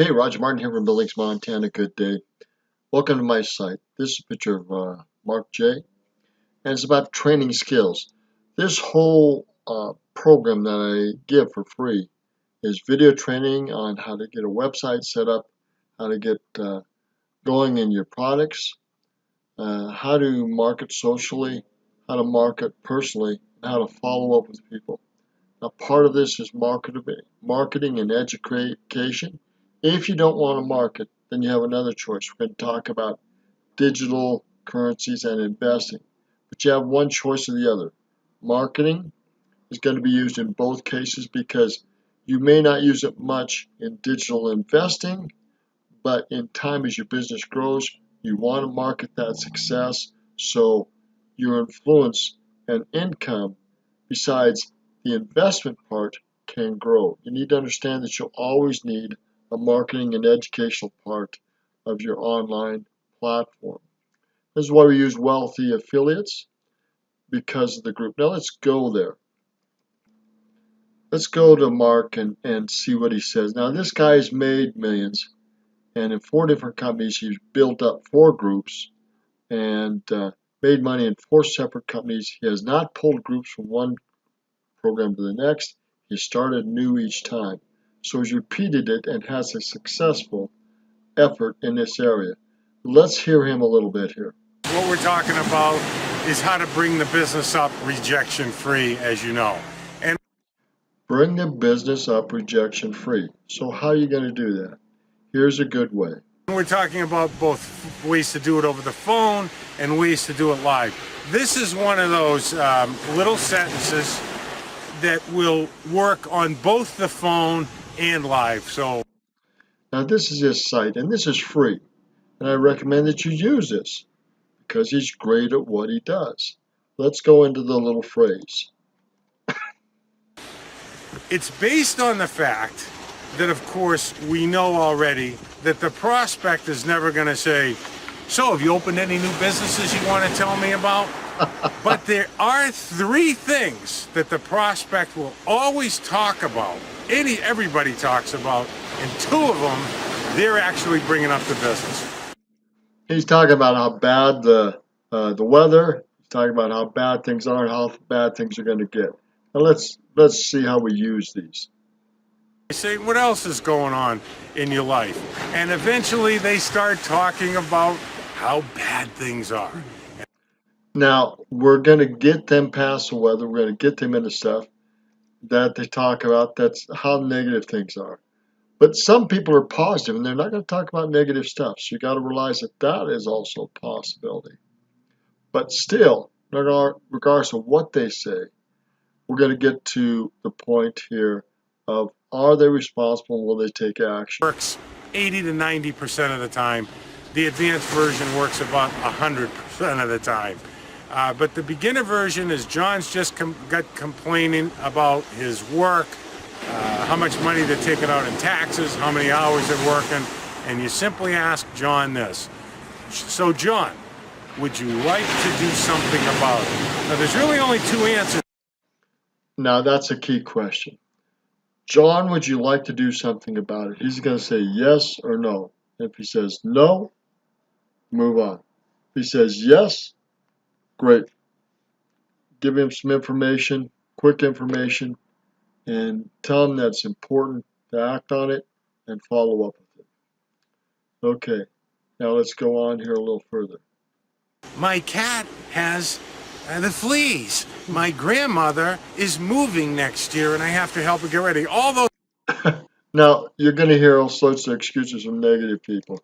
Hey, Roger Martin here from Billings, Montana. Good day. Welcome to my site. This is a picture of Mark J. And it's about training skills. This whole program that I give for free is video training on how to get a website set up, how to get going in your products, how to market socially, how to market personally, and how to follow up with people. Now, part of this is marketing and education. If you don't want to market, then you have another choice. We're going to talk about digital currencies and investing. But you have one choice or the other. Marketing is going to be used in both cases because you may not use it much in digital investing, but in time as your business grows, you want to market that success so your influence and income, besides the investment part, can grow. You need to understand that you'll always need a marketing and educational part of your online platform. This is why we use Wealthy Affiliates, because of the group. Now let's go there. Let's go to Mark and see what he says. Now this guy's made millions, and in 4 different companies he's built up 4 groups and made money in 4 separate companies. He has not pulled groups from one program to the next. He started new each time. So he's repeated it and has a successful effort in this area. Let's hear him a little bit here. What we're talking about is how to bring the business up rejection free, as you know. And bring the business up rejection free. So how are you going to do that? Here's a good way. We're talking about both ways to do it over the phone and ways to do it live. This is one of those little sentences that will work on both the phone and live. So now this is his site, and this is free, and I recommend that you use this because he's great at what he does. Let's go into the little phrase. It's based on the fact that, of course, we know already that the prospect is never going to say, so have you opened any new businesses you want to tell me about? But there are 3 things that the prospect will always talk about. Everybody talks about, and 2 of them, they're actually bringing up the business. He's talking about how bad the weather. He's talking about how bad things are and how bad things are going to get. Now let's see how we use these. They say, what else is going on in your life? And eventually they start talking about how bad things are. Now, we're going to get them past the weather. We're going to get them into stuff that they talk about. That's how negative things are. But some people are positive, and they're not going to talk about negative stuff. So you got to realize that that is also a possibility. But still, regardless of what they say, we're going to get to the point here of, are they responsible and will they take action? Works 80 to 90% of the time. The advanced version works about 100% of the time. But the beginner version is John's just got complaining about his work, how much money they're taking out in taxes, how many hours they're working, and you simply ask John this. So John, would you like to do something about it? Now there's really only 2 answers. Now that's a key question. John, would you like to do something about it? He's going to say yes or no. If he says no, move on. If he says yes, great. Give him some information, quick information, and tell him that it's important to act on it and follow up with it. Okay, now let's go on here a little further. My cat has the fleas. My grandmother is moving next year and I have to help her get ready. All those. Now, you're going to hear all sorts of excuses from negative people,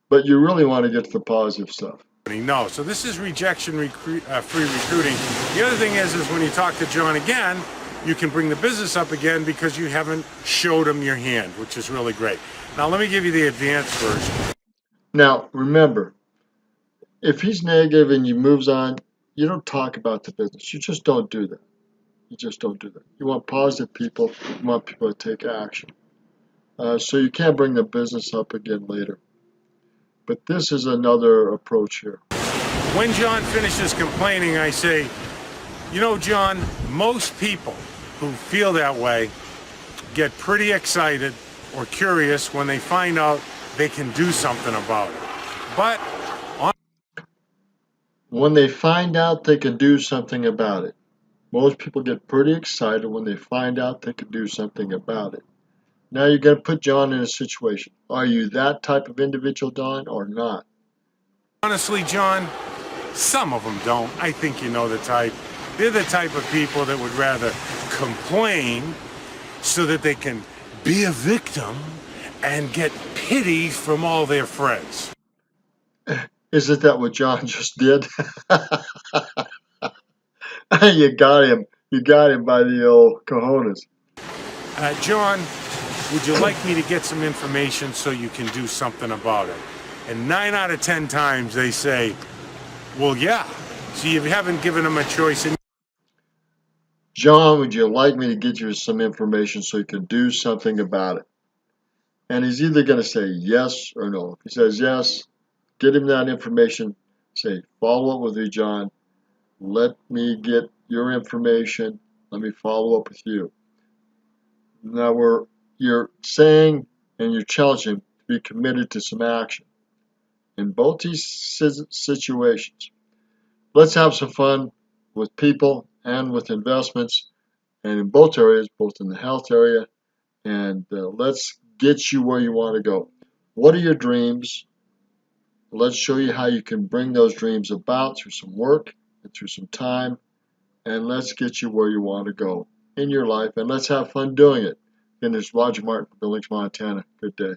but you really want to get to the positive stuff. No, so this is rejection free recruiting. The other thing is when you talk to John again, you can bring the business up again because you haven't showed him your hand, which is really great. Now let me give you the advanced version. Now remember, if he's negative and he moves on, you don't talk about the business. You just don't do that. You just don't do that. You want positive people. You want people to take action. So you can't bring the business up again later. But this is another approach here. When John finishes complaining, I say, you know, John, most people who feel that way get pretty excited or curious when they find out they can do something about it. But when they find out they can do something about it. Most people get pretty excited when they find out they can do something about it. Now you're going to put John in a situation. Are you that type of individual, Don, or not? honestly, John, some of them don't. I think you know the type. They're the type of people that would rather complain so that they can be a victim and get pity from all their friends. Isn't that what John just did? You got him. You got him by the old cojones. John, would you like me to get some information so you can do something about it? And 9 out of 10 times they say, well, yeah. So you haven't given them a choice. John, would you like me to get you some information so you can do something about it? And he's either going to say yes or no. If he says yes, get him that information. Say, follow up with me, John. Let me get your information. Let me follow up with you. Now you're saying and you're challenging him to be committed to some action in both these situations. Let's have some fun with people and with investments, and in both areas, both in the health area, and let's get you where you want to go. What are your dreams? Let's show you how you can bring those dreams about through some work and through some time, and let's get you where you want to go in your life, and let's have fun doing it. Again, this is Roger Martin from Billings, Montana. Good day.